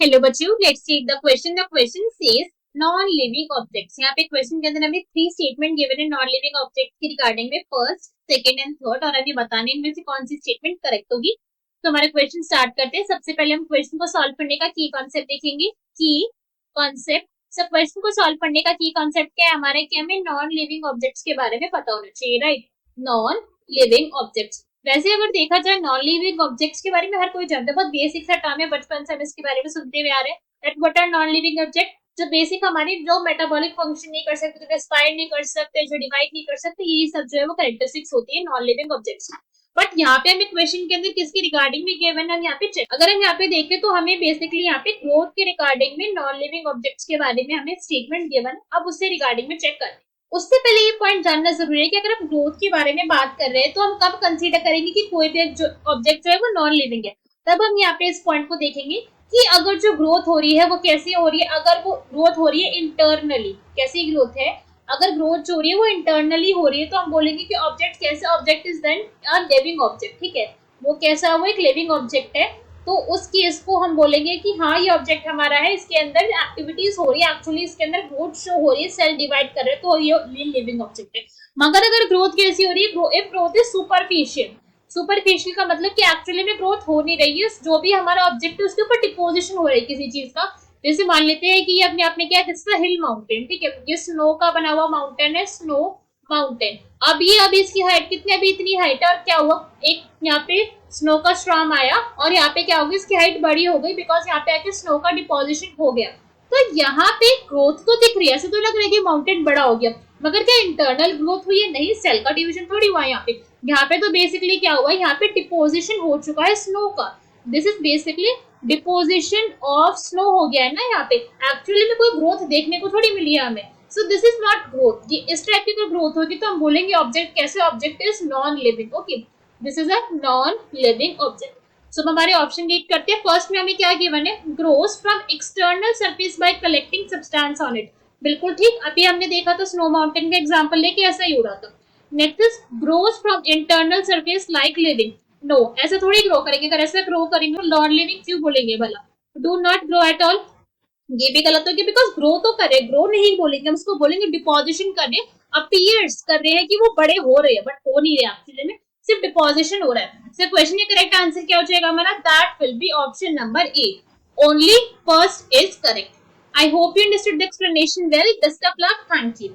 Hello बच्चों, let's take the question. The question says non living objects. यहाँ पे question के अंदर हमें 3 स्टेटमेंट गिवन है नॉन लिविंग ऑब्जेक्ट के रिगार्डिंग में, फर्स्ट, सेकंड एंड थर्ड, और हमें बताने इनमें से कौन सी स्टेटमेंट करेक्ट होगी। तो हमारा क्वेश्चन स्टार्ट करते हैं। सबसे पहले हम क्वेश्चन को सॉल्व करने का की कॉन्सेप्ट देखेंगे। की कॉन्सेप्ट, सब क्वेश्चन को सॉल्व करने का की कॉन्सेप्ट क्या है हमारे, कि हमें नॉन लिविंग ऑब्जेक्ट्स के बारे में पता होना चाहिए, राइट। नॉन लिविंग ऑब्जेक्ट्स, वैसे अगर देखा जाए नॉन लिविंग ऑब्जेक्ट्स के बारे में हर कोई जानता है, बहुत बेसिक सा टर्म है, बचपन से हम इसके बारे में सुनते हुए आ रहे हैं। That what are non living object, जो बेसिक हमारे जो मेटाबॉलिक फंक्शन नहीं कर सकते, जो रेस्पायर नहीं कर सकते, जो डिवाइड नहीं कर सकते, यही सब जो है वो कैरेक्टरिस्टिक्स होती है नॉन लिविंग ऑब्जेक्ट्स। बट यहाँ पे हमें क्वेश्चन के अंदर किसके रिगार्डिंग में गिवन है, यहाँ पे चेक, अगर हम यहाँ पे देखें तो हमें बेसिकली यहाँ पे ग्रोथ के रिगार्डिंग में नॉन लिविंग ऑब्जेक्ट्स के बारे में हमें स्टेटमेंट गिवन। अब उससे रिगार्डिंग में चेक करते हैं। उससे पहले ये पॉइंट जानना जरूरी है कि अगर हम ग्रोथ के बारे में बात कर रहे हैं तो हम कब कंसीडर करेंगे कि कोई भी जो ऑब्जेक्ट जो है वो नॉन लिविंग है। तब हम यहाँ पे इस पॉइंट को देखेंगे कि अगर जो ग्रोथ हो रही है वो कैसी हो रही है। अगर वो ग्रोथ हो रही है इंटरनली, कैसी ग्रोथ है, अगर ग्रोथ जो हो रही है वो इंटरनली हो रही है, तो हम बोलेंगे कि ऑब्जेक्ट कैसे, object is then a living object, ठीक है। वो कैसा, वो एक लिविंग ऑब्जेक्ट है। तो उस केस को हम बोलेंगे कि हाँ ये ऑब्जेक्ट हमारा है, इसके अंदर एक्टिविटीज हो रही है, एक्चुअली इसके अंदर ग्रोथ शो हो रही है, सेल डिवाइड कर रहे हैं, तो ये लिविंग ऑब्जेक्ट है। मगर अगर ग्रोथ कैसी हो रही है, if growth is superficial, superficial का मतलब कि एक्चुअली में ग्रोथ हो नहीं रही है, जो भी हमारा ऑब्जेक्ट है उसके ऊपर डिपोजिशन हो रही है किसी चीज का। जैसे मान लेते हैं कि ये अपने आप में क्या है, हिल माउंटेन, ठीक है, ये स्नो का बना हुआ माउंटेन है, स्नो माउंटेन। अभी इसकी हाइट कितनी, अभी इतनी हाइट है, और क्या हुआ, एक यहाँ पे स्नो का स्ट्रॉम आया और यहाँ पे क्या होगी, इसकी हाइट बड़ी हो गई, बिकॉज यहाँ पे आके स्नो का डिपोजिशन हो गया। तो यहाँ पे ग्रोथ तो दिख रही है, ऐसे तो लग रहा है कि माउंटेन बड़ा हो गया, मगर क्या इंटरनल ग्रोथ हुई है, नहीं, सेल का डिवीजन थोड़ी हुआ है यहाँ पे। यहाँ पे तो बेसिकली क्या हुआ है, यहाँ पे डिपोजिशन हो चुका है स्नो का। This is basically deposition of snow हो गया है ना यहाँ पे। एक्चुअली में कोई ग्रोथ देखने को थोड़ी मिली है हमें। So this is not growth. ये इस टाइप की कोई ग्रोथ होगी तो हम बोलेंगे ऑब्जेक्ट कैसे, object is non living, okay. This is a non living object. So हमारे ऑप्शन रीड करते हैं। फर्स्ट में हमें क्या गिवन है, grows from external surface by collecting substance on it. बिल्कुल ठीक, अभी हमने देखा था स्नो माउंटेन का एग्जांपल लेके, ऐसा ही हो रहा था। Next is grows from internal surface like living. No, ऐसे थोड़ी ग्रो करेंगे, अगर ऐसा ग्रो करेंगे तो नॉन लिविंग क्यों बोलेंगे भला। Do not grow at all, ये भी गलत हो गया, बिकॉज ग्रो तो करे, ग्रो नहीं बोलेंगे, हम उसको बोलेंगे डिपोजिशन करने, अपीयर्स कर रहे हैं कि वो बड़े हो रहे हैं, बट हो नहीं रहे एक्चुअली में, सिर्फ डिपोजिशन हो रहा है। सिर्फ क्वेश्चन का करेक्ट आंसर क्या हो जाएगा हमारा, that will be option number A, only first is correct. I hope you understood the explanation well. Best of luck, thank you.